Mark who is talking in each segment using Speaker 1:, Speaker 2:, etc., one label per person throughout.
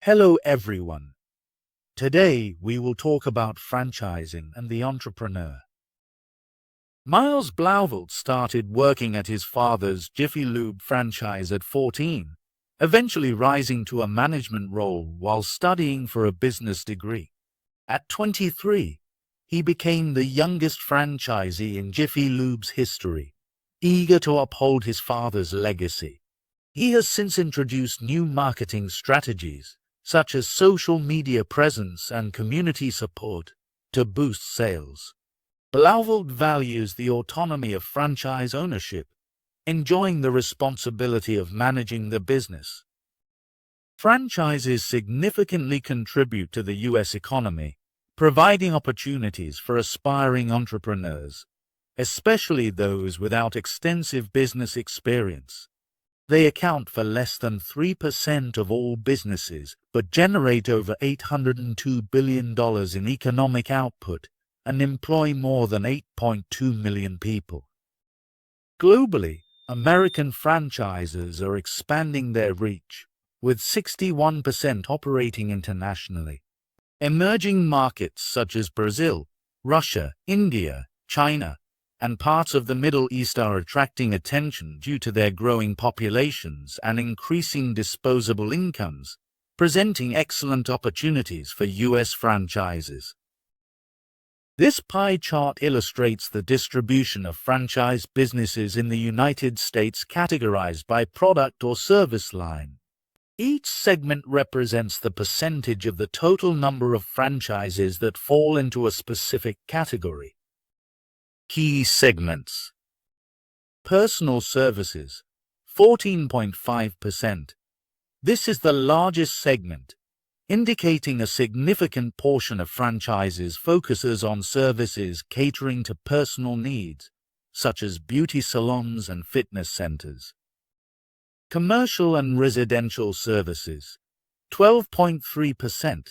Speaker 1: Hello everyone. Today we will talk about franchising and the entrepreneur. Miles Blauvelt started working at his father's Jiffy Lube franchise at 14, eventually rising to a management role while studying for a business degree. At 23, he became the youngest franchisee in Jiffy Lube's history, eager to uphold his father's legacy. He has since introduced new marketing strategies, such as social media presence and community support, to boost sales. Blauvelt values the autonomy of franchise ownership, enjoying the responsibility of managing the business. Franchises significantly contribute to the U.S. economy, providing opportunities for aspiring entrepreneurs, especially those without extensive business experience. They account for less than 3% of all businesses, but generate over $802 billion in economic output and employ more than 8.2 million people. Globally, American franchises are expanding their reach, with 61% operating internationally. Emerging markets such as Brazil, Russia, India, China, and parts of the Middle East are attracting attention due to their growing populations and increasing disposable incomes, presenting excellent opportunities for U.S. franchises. This pie chart illustrates the distribution of franchise businesses in the United States categorized by product or service line. Each segment represents the percentage of the total number of franchises that fall into a specific category. Key segments. Personal services, 14.5%. This is the largest segment, indicating a significant portion of franchises focuses on services catering to personal needs, such as beauty salons and fitness centers. Commercial and residential services, 12.3%.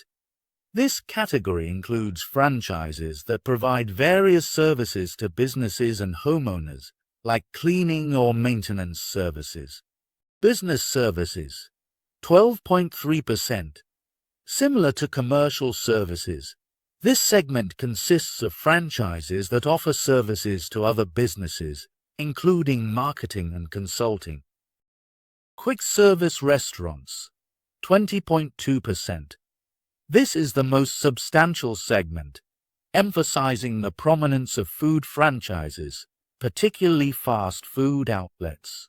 Speaker 1: This category includes franchises that provide various services to businesses and homeowners, like cleaning or maintenance services. Business services, 12.3%. Similar to commercial services, this segment consists of franchises that offer services to other businesses, including marketing and consulting. Quick service restaurants, 20.2%. This is the most substantial segment, emphasizing the prominence of food franchises, particularly fast food outlets.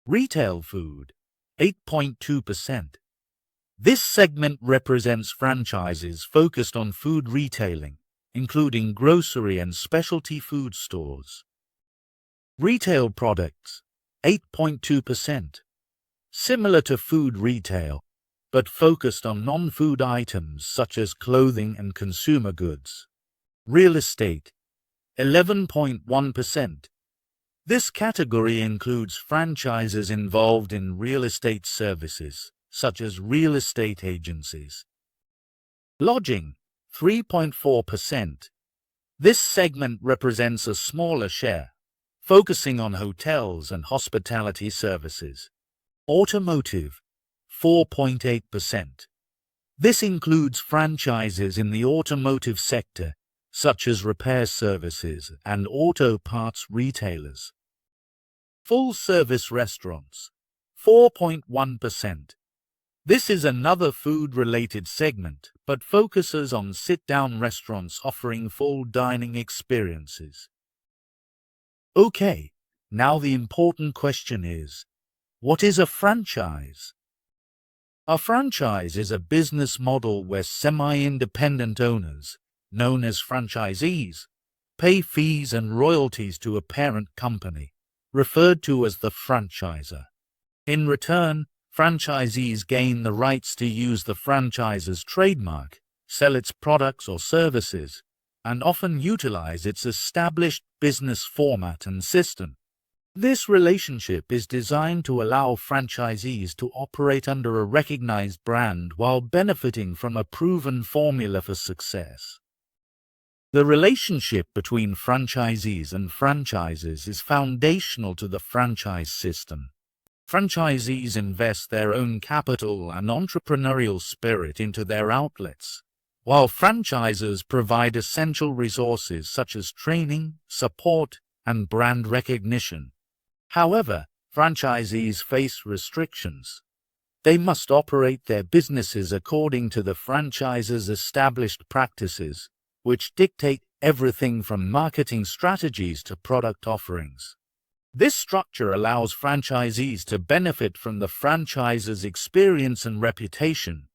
Speaker 1: Retail food, 8.2%. This segment represents franchises focused on food retailing, including grocery and specialty food stores. Retail products, 8.2%. Similar to food retail, but focused on non-food items such as clothing and consumer goods. Real estate, 11.1%. This category includes franchises involved in real estate services, such as real estate agencies. Lodging, 3.4%. This segment represents a smaller share, focusing on hotels and hospitality services. Automotive, 4.8%. This includes franchises in the automotive sector, such as repair services and auto parts retailers. Full-service restaurants, 4.1%. This is another food-related segment, but focuses on sit-down restaurants offering full dining experiences. Okay, now the important question is, what is a franchise? A franchise is a business model where semi-independent owners, known as franchisees, pay fees and royalties to a parent company, referred to as the franchisor. In return, franchisees gain the rights to use the franchisor's trademark, sell its products or services, and often utilize its established business format and system. This relationship is designed to allow franchisees to operate under a recognized brand while benefiting from a proven formula for success. The relationship between franchisees and franchises is foundational to the franchise system. Franchisees invest their own capital and entrepreneurial spirit into their outlets, while franchisors provide essential resources such as training, support, and brand recognition. However, franchisees face restrictions. They must operate their businesses according to the franchisor's established practices, which dictate everything from marketing strategies to product offerings. This structure allows franchisees to benefit from the franchisor's experience and reputation,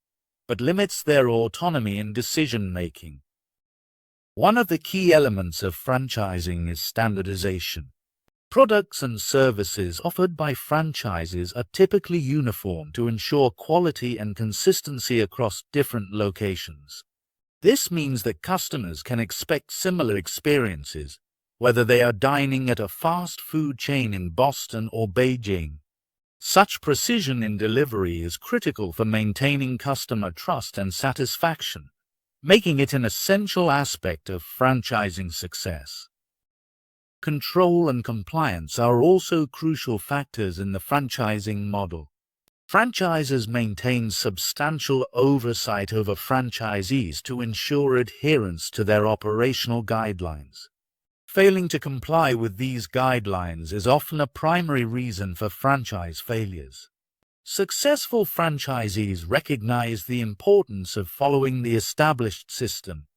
Speaker 1: but limits their autonomy in decision-making. One of the key elements of franchising is standardization. Products and services offered by franchises are typically uniform to ensure quality and consistency across different locations. This means that customers can expect similar experiences, whether they are dining at a fast food chain in Boston or Beijing. Such precision in delivery is critical for maintaining customer trust and satisfaction, making it an essential aspect of franchising success. Control and compliance are also crucial factors in the franchising model. Franchisors maintain substantial oversight over franchisees to ensure adherence to their operational guidelines. Failing to comply with these guidelines is often a primary reason for franchise failures. Successful franchisees recognize the importance of following the established system,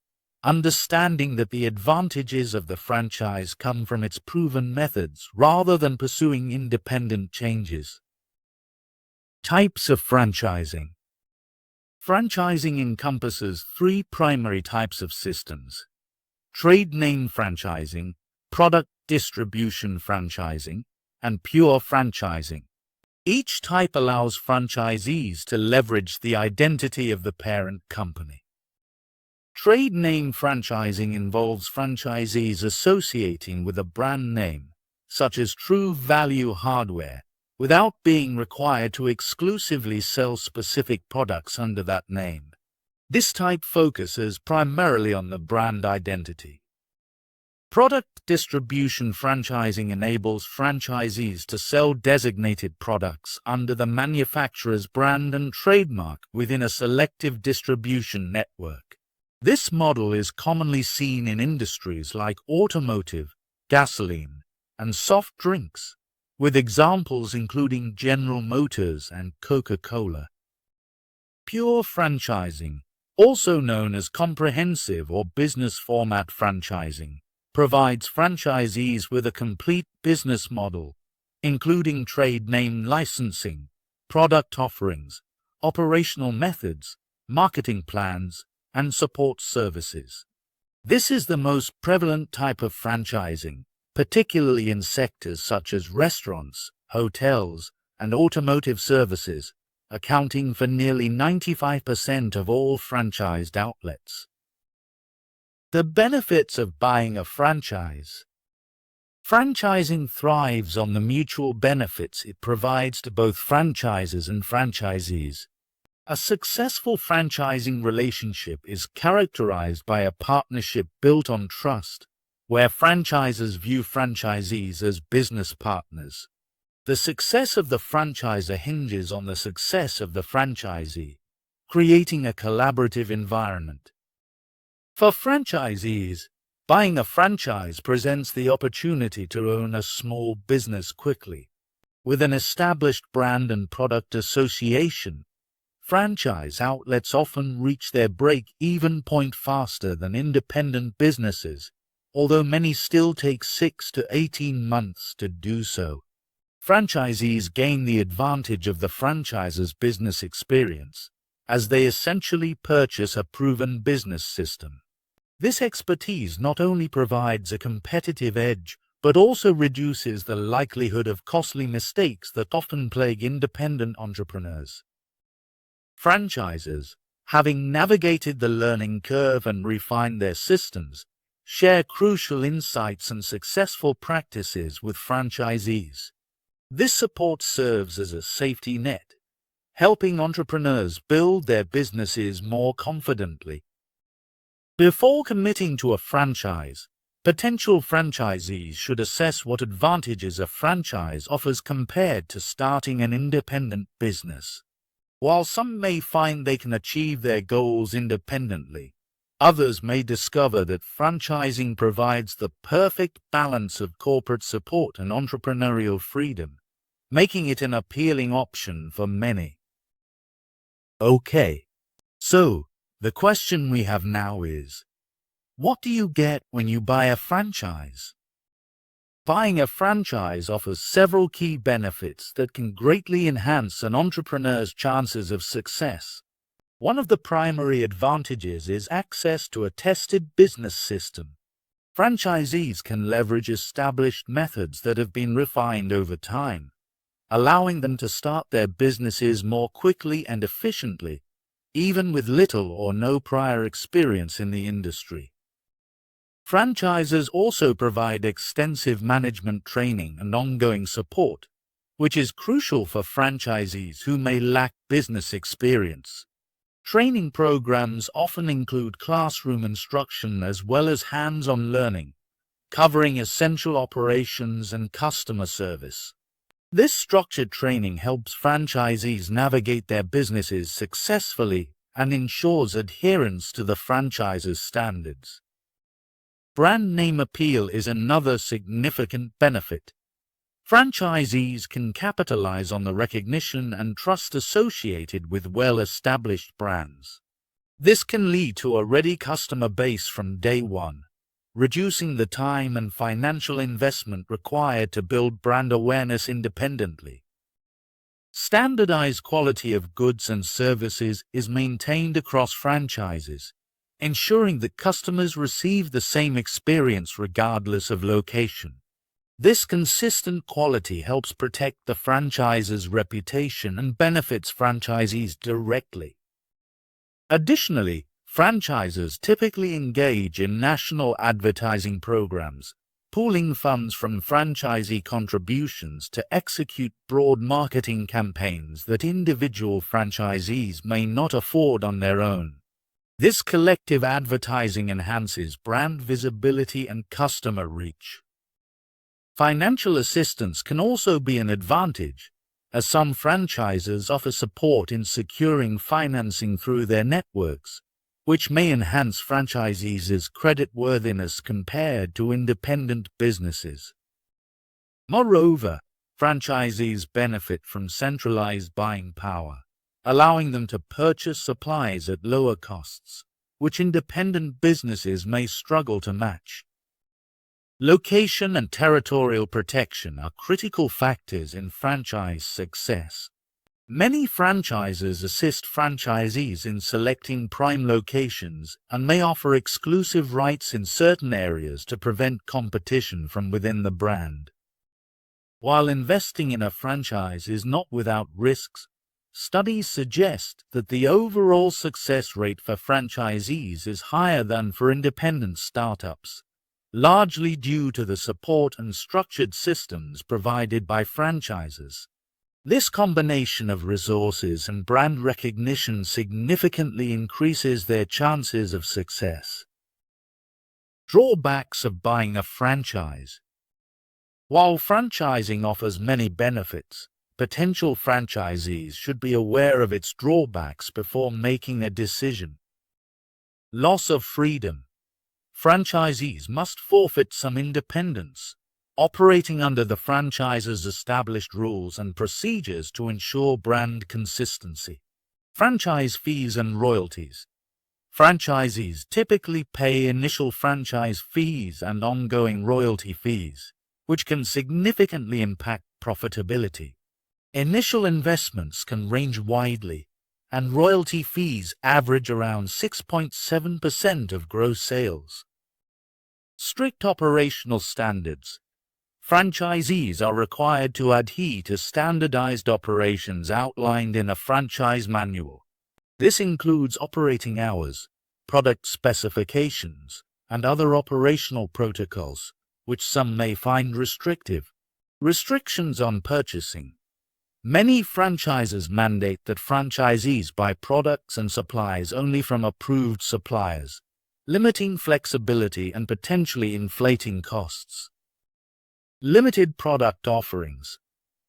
Speaker 1: understanding that the advantages of the franchise come from its proven methods rather than pursuing independent changes. Types of franchising. Franchising encompasses three primary types of systems: trade name franchising, product distribution franchising, and pure franchising. Each type allows franchisees to leverage the identity of the parent company. Trade name franchising involves franchisees associating with a brand name, such as True Value Hardware, without being required to exclusively sell specific products under that name. This type focuses primarily on the brand identity. Product distribution franchising enables franchisees to sell designated products under the manufacturer's brand and trademark within a selective distribution network. This model is commonly seen in industries like automotive, gasoline, and soft drinks, with examples including General Motors and Coca-Cola. Pure franchising, also known as comprehensive or business format franchising, provides franchisees with a complete business model, including trade name licensing, product offerings, operational methods, marketing plans, and support services. This is the most prevalent type of franchising, particularly in sectors such as restaurants, hotels, and automotive services, accounting for nearly 95% of all franchised outlets. The benefits of buying a franchise. Franchising thrives on the mutual benefits it provides to both franchisors and franchisees. A successful franchising relationship is characterized by a partnership built on trust, where franchisors view franchisees as business partners. The success of the franchisor hinges on the success of the franchisee, creating a collaborative environment. For franchisees, buying a franchise presents the opportunity to own a small business quickly. With an established brand and product association, franchise outlets often reach their break-even point faster than independent businesses, although many still take 6 to 18 months to do so. Franchisees gain the advantage of the franchisor's business experience, as they essentially purchase a proven business system. This expertise not only provides a competitive edge, but also reduces the likelihood of costly mistakes that often plague independent entrepreneurs. Franchisors, having navigated the learning curve and refined their systems, share crucial insights and successful practices with franchisees. This support serves as a safety net, helping entrepreneurs build their businesses more confidently. Before committing to a franchise, Potential franchisees should assess what advantages a franchise offers compared to starting an independent business. While some may find they can achieve their goals independently, others may discover that franchising provides the perfect balance of corporate support and entrepreneurial freedom, making it an appealing option for many. Okay, so the question we have now is, what do you get when you buy a franchise? Buying a franchise offers several key benefits that can greatly enhance an entrepreneur's chances of success. One of the primary advantages is access to a tested business system. Franchisees can leverage established methods that have been refined over time, allowing them to start their businesses more quickly and efficiently, even with little or no prior experience in the industry. Franchisers also provide extensive management training and ongoing support, which is crucial for franchisees who may lack business experience. Training programs often include classroom instruction as well as hands-on learning, covering essential operations and customer service. This structured training helps franchisees navigate their businesses successfully and ensures adherence to the franchise's standards. Brand name appeal is another significant benefit. Franchisees can capitalize on the recognition and trust associated with well-established brands. This can lead to a ready customer base from day one, reducing the time and financial investment required to build brand awareness independently. Standardized quality of goods and services is maintained across franchises, ensuring that customers receive the same experience regardless of location. This consistent quality helps protect the franchise's reputation and benefits franchisees directly. Additionally, franchisers typically engage in national advertising programs, pooling funds from franchisee contributions to execute broad marketing campaigns that individual franchisees may not afford on their own. This collective advertising enhances brand visibility and customer reach. Financial assistance can also be an advantage, as some franchises offer support in securing financing through their networks, which may enhance franchisees' creditworthiness compared to independent businesses. Moreover, franchisees benefit from centralized buying power, allowing them to purchase supplies at lower costs, which independent businesses may struggle to match. Location and territorial protection are critical factors in franchise success. Many franchises assist franchisees in selecting prime locations and may offer exclusive rights in certain areas to prevent competition from within the brand. While investing in a franchise is not without risks, studies suggest that the overall success rate for franchisees is higher than for independent startups, largely due to the support and structured systems provided by franchises. This combination of resources and brand recognition significantly increases their chances of success. Drawbacks of buying a franchise. While franchising offers many benefits, potential franchisees should be aware of its drawbacks before making a decision. Loss of freedom. Franchisees must forfeit some independence, operating under the franchise's established rules and procedures to ensure brand consistency. Franchise fees and royalties. Franchisees typically pay initial franchise fees and ongoing royalty fees, which can significantly impact profitability. Initial investments can range widely, and royalty fees average around 6.7% of gross sales. Strict operational standards. Franchisees are required to adhere to standardized operations outlined in a franchise manual. This includes operating hours, product specifications, and other operational protocols, which some may find restrictive. Restrictions on purchasing. Many franchises mandate that franchisees buy products and supplies only from approved suppliers, limiting flexibility and potentially inflating costs. Limited product offerings.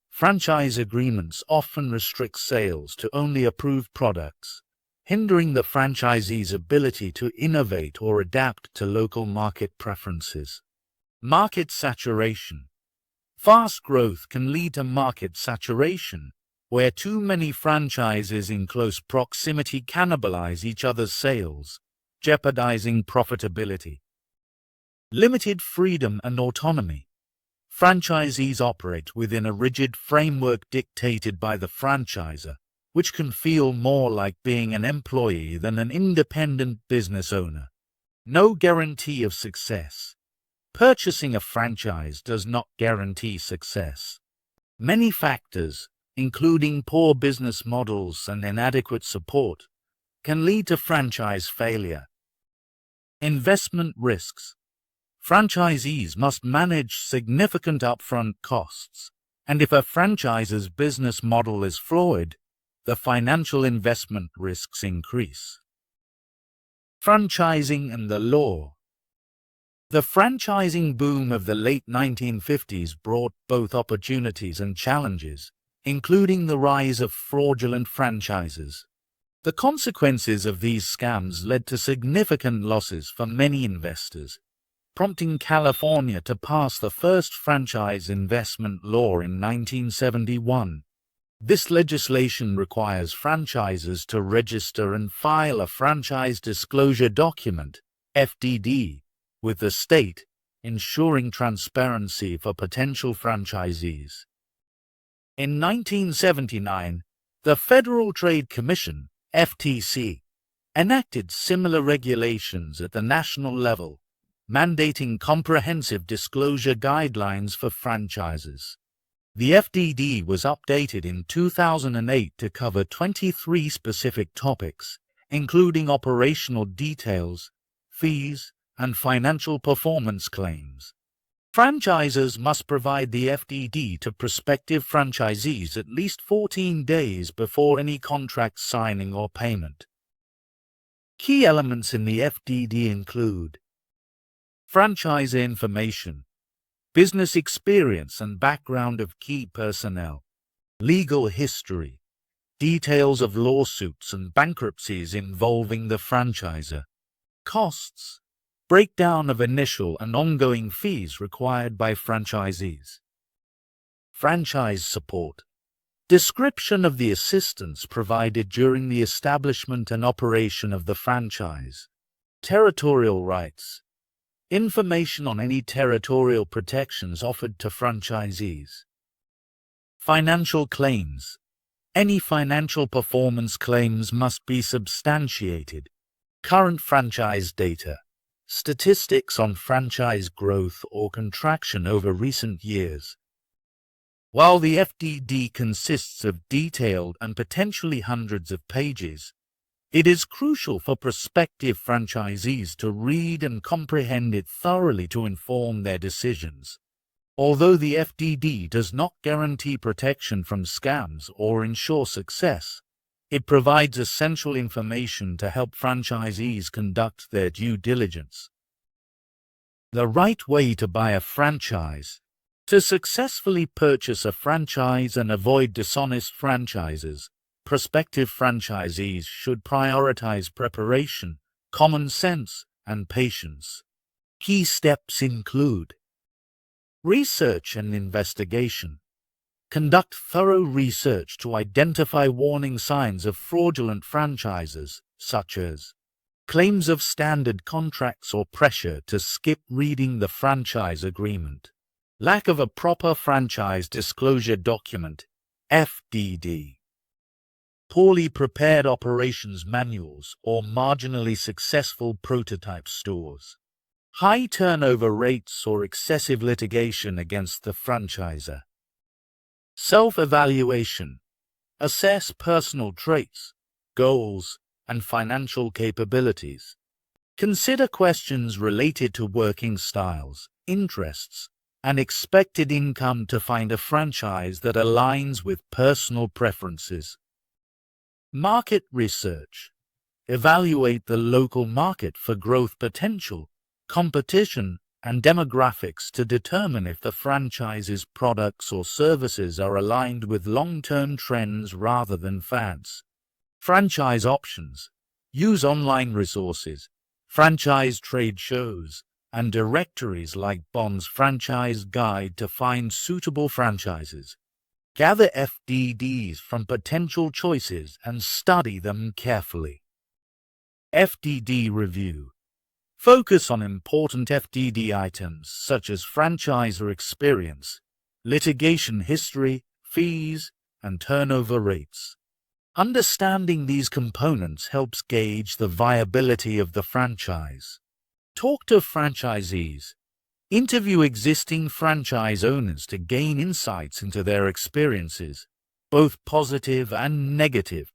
Speaker 1: Franchise agreements often restrict sales to only approved products, hindering the franchisee's ability to innovate or adapt to local market preferences. Market saturation. Fast growth can lead to market saturation, where too many franchises in close proximity cannibalize each other's sales, jeopardizing profitability. Limited freedom and autonomy. Franchisees operate within a rigid framework dictated by the franchisor, which can feel more like being an employee than an independent business owner. No guarantee of success. Purchasing a franchise does not guarantee success. Many factors, including poor business models and inadequate support, can lead to franchise failure. Investment risks. Franchisees must manage significant upfront costs, and if a franchise's business model is flawed, the financial investment risks increase. Franchising and the law. The franchising boom of the late 1950s brought both opportunities and challenges, including the rise of fraudulent franchises. The consequences of these scams led to significant losses for many investors, prompting California to pass the first franchise investment law in 1971. This legislation requires franchisors to register and file a franchise disclosure document, FDD, with the state, ensuring transparency for potential franchisees. In 1979, the Federal Trade Commission, FTC, enacted similar regulations at the national level, mandating comprehensive disclosure guidelines for franchises. The FDD was updated in 2008 to cover 23 specific topics, including operational details, fees, and financial performance claims. Franchisors must provide the FDD to prospective franchisees at least 14 days before any contract signing or payment. Key elements in the FDD include franchisor information, business experience and background of key personnel, legal history, details of lawsuits and bankruptcies involving the franchisor, costs, breakdown of initial and ongoing fees required by franchisees. Franchise support. Description of the assistance provided during the establishment and operation of the franchise. Territorial rights. Information on any territorial protections offered to franchisees. Financial claims. Any financial performance claims must be substantiated. Current franchise data. Statistics on franchise growth or contraction over recent years. While the FDD consists of detailed and potentially hundreds of pages, it is crucial for prospective franchisees to read and comprehend it thoroughly to inform their decisions. Although the FDD does not guarantee protection from scams or ensure success, it provides essential information to help franchisees conduct their due diligence. The right way to buy a franchise. To successfully purchase a franchise and avoid dishonest franchises, prospective franchisees should prioritize preparation, common sense, and patience. Key steps include research and investigation. Conduct thorough research to identify warning signs of fraudulent franchises, such as claims of standard contracts or pressure to skip reading the franchise agreement, lack of a proper franchise disclosure document, FDD, poorly prepared operations manuals or marginally successful prototype stores, high turnover rates or excessive litigation against the franchisor. Self-evaluation. Assess personal traits, goals, and financial capabilities. Consider questions related to working styles, interests, and expected income to find a franchise that aligns with personal preferences. Market research. Evaluate the local market for growth potential, competition, and demographics to determine if the franchise's products or services are aligned with long-term trends rather than fads. Franchise options. Use online resources, franchise trade shows, and directories like Bond's Franchise Guide to find suitable franchises. Gather FDDs from potential choices and study them carefully. FDD review. Focus on important FDD items such as franchisor experience, litigation history, fees, and turnover rates. Understanding these components helps gauge the viability of the franchise. Talk to franchisees. Interview existing franchise owners to gain insights into their experiences, both positive and negative.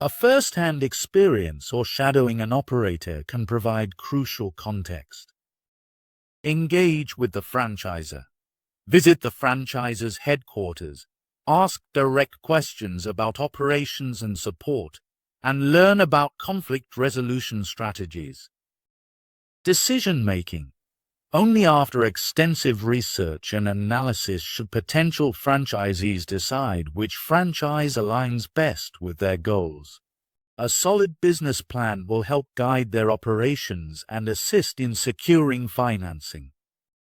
Speaker 1: A first-hand experience or shadowing an operator can provide crucial context. Engage with the franchisor. Visit the franchisor's headquarters, ask direct questions about operations and support, and learn about conflict resolution strategies. Decision-making. Only after extensive research and analysis should potential franchisees decide which franchise aligns best with their goals. A solid business plan will help guide their operations and assist in securing financing.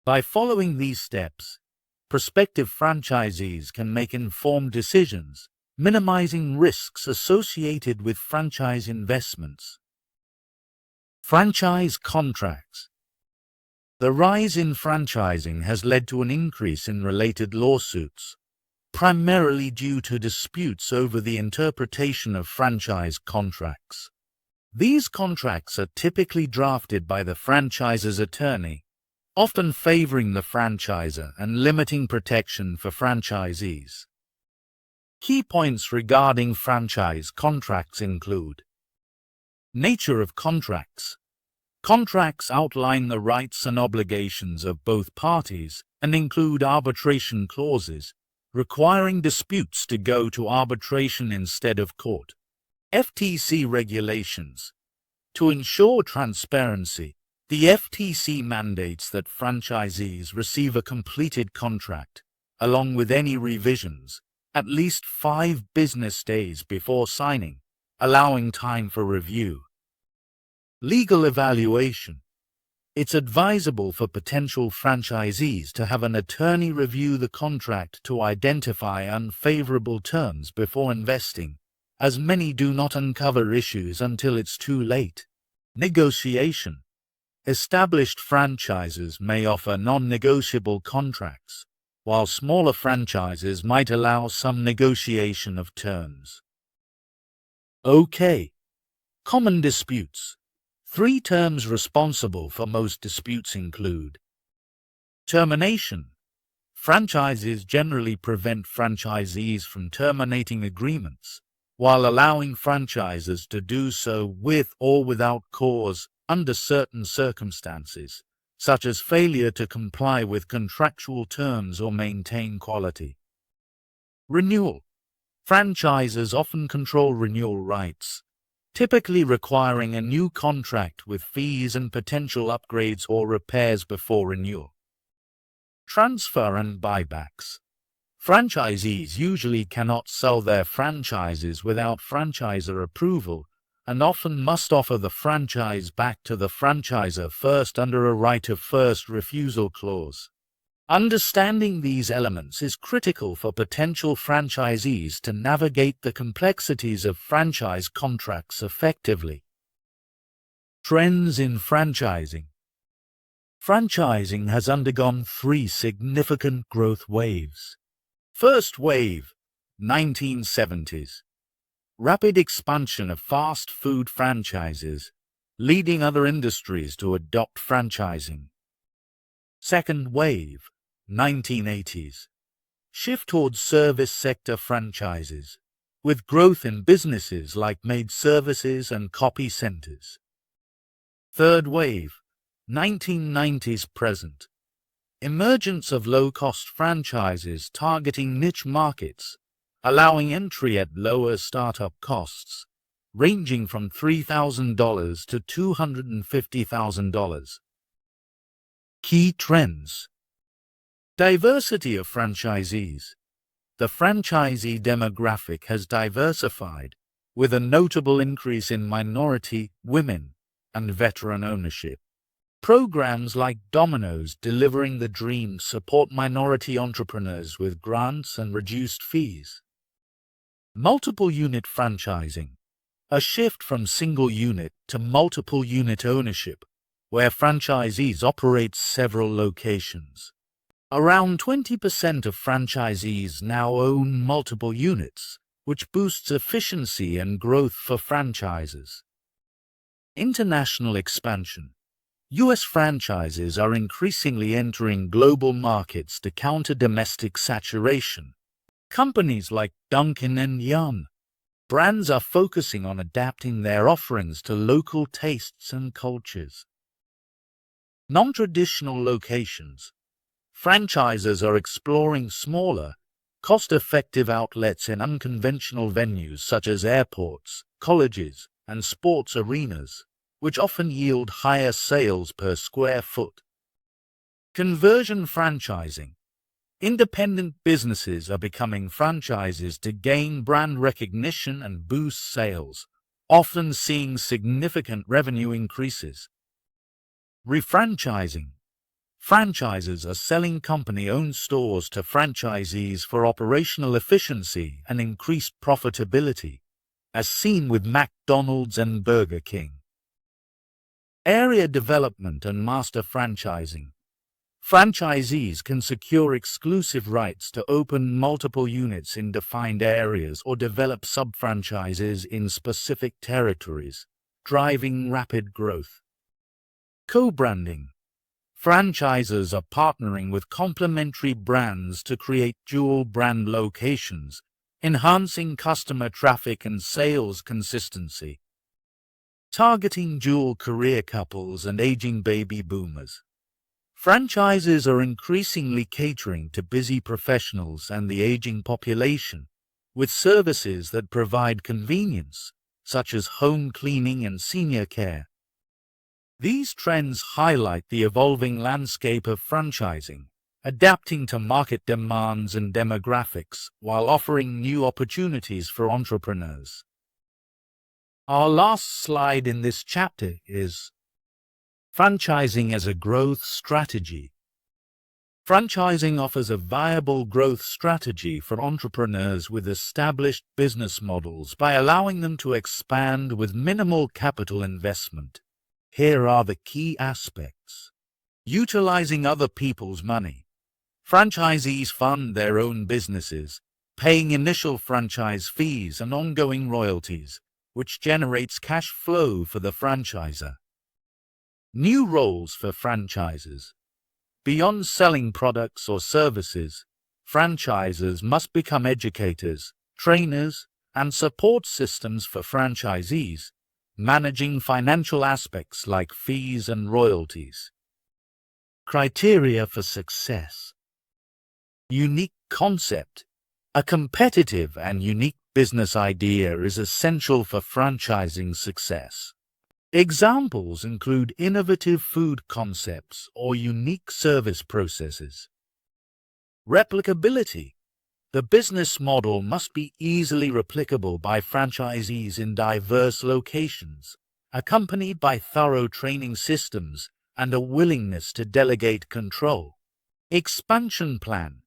Speaker 1: By following these steps, prospective franchisees can make informed decisions, minimizing risks associated with franchise investments. Franchise contracts. The rise in franchising has led to an increase in related lawsuits, primarily due to disputes over the interpretation of franchise contracts. These contracts are typically drafted by the franchisor's attorney, often favoring the franchisor and limiting protection for franchisees. Key points regarding franchise contracts include: nature of contracts. Contracts outline the rights and obligations of both parties and include arbitration clauses, requiring disputes to go to arbitration instead of court. FTC regulations. To ensure transparency, the FTC mandates that franchisees receive a completed contract, along with any revisions, at least 5 business days before signing, allowing time for review. Legal evaluation. It's advisable for potential franchisees to have an attorney review the contract to identify unfavorable terms before investing, as many do not uncover issues until it's too late. Negotiation. Established franchises may offer non-negotiable contracts, while smaller franchises might allow some negotiation of terms. OK. Common disputes. 3 terms responsible for most disputes include: termination. Franchises generally prevent franchisees from terminating agreements, while allowing franchisers to do so with or without cause under certain circumstances, such as failure to comply with contractual terms or maintain quality. Renewal. Franchisers often control renewal rights, typically requiring a new contract with fees and potential upgrades or repairs before renewal. Transfer and buybacks. Franchisees usually cannot sell their franchises without franchisor approval and often must offer the franchise back to the franchisor first under a right of first refusal clause. Understanding these elements is critical for potential franchisees to navigate the complexities of franchise contracts effectively. Trends in franchising. Franchising has undergone 3 significant growth waves. First wave, 1970s. Rapid expansion of fast food franchises, leading other industries to adopt franchising. Second wave, 1980s. Shift towards service sector franchises, with growth in businesses like maid services and copy centers. Third wave, 1990s present. Emergence of low-cost franchises targeting niche markets, allowing entry at lower startup costs, ranging from $3,000 to $250,000. Key trends. Diversity of franchisees. The franchisee demographic has diversified, with a notable increase in minority, women, and veteran ownership. Programs like Domino's Delivering the Dream support minority entrepreneurs with grants and reduced fees. Multiple unit franchising. A shift from single unit to multiple unit ownership, where franchisees operate several locations. Around 20% of franchisees now own multiple units, which boosts efficiency and growth for franchises. International expansion. U.S. franchises are increasingly entering global markets to counter domestic saturation. Companies like Dunkin' and Yum brands are focusing on adapting their offerings to local tastes and cultures. Non-traditional locations. Franchisers are exploring smaller, cost-effective outlets in unconventional venues such as airports, colleges, and sports arenas, which often yield higher sales per square foot. Conversion franchising. Independent businesses are becoming franchises to gain brand recognition and boost sales, often seeing significant revenue increases. Refranchising. Franchisers are selling company-owned stores to franchisees for operational efficiency and increased profitability, as seen with McDonald's and Burger King. Area development and master franchising. Franchisees can secure exclusive rights to open multiple units in defined areas or develop sub-franchises in specific territories, driving rapid growth. Co-branding. Franchisers are partnering with complementary brands to create dual brand locations, enhancing customer traffic and sales consistency. Targeting dual career couples and aging baby boomers. Franchises are increasingly catering to busy professionals and the aging population, with services that provide convenience, such as home cleaning and senior care. These trends highlight the evolving landscape of franchising, adapting to market demands and demographics while offering new opportunities for entrepreneurs. Our last slide in this chapter is franchising as a growth strategy. Franchising offers a viable growth strategy for entrepreneurs with established business models by allowing them to expand with minimal capital investment. Here are the key aspects. Utilizing other people's money. Franchisees fund their own businesses, paying initial franchise fees and ongoing royalties, which generates cash flow for the franchisor. New roles for franchisers. Beyond selling products or services, franchisers must become educators, trainers, and support systems for franchisees, managing financial aspects like fees and royalties. Criteria for success. Unique concept. A competitive and unique business idea is essential for franchising success. Examples include innovative food concepts or unique service processes. Replicability. The business model must be easily replicable by franchisees in diverse locations, accompanied by thorough training systems and a willingness to delegate control. Expansion plan.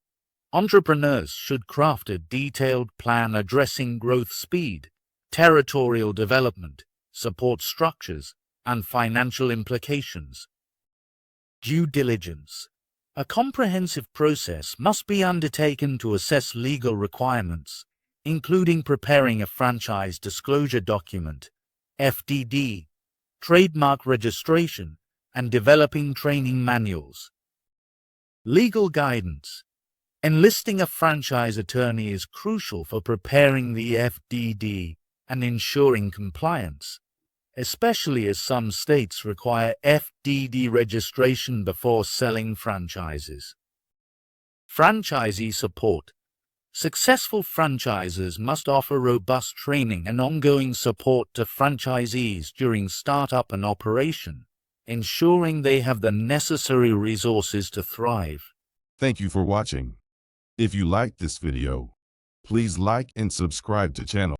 Speaker 1: Entrepreneurs should craft a detailed plan addressing growth speed, territorial development, support structures, and financial implications. Due diligence. A comprehensive process must be undertaken to assess legal requirements, including preparing a franchise disclosure document, FDD, trademark registration, and developing training manuals. Legal guidance. Enlisting a franchise attorney is crucial for preparing the FDD and ensuring compliance, especially as some states require FDD registration before selling franchises. Franchisee support. Successful franchisors must offer robust training and ongoing support to franchisees during startup and operation, ensuring they have the necessary resources to thrive.
Speaker 2: Thank you for watching. If you liked this video, please like and subscribe to channel.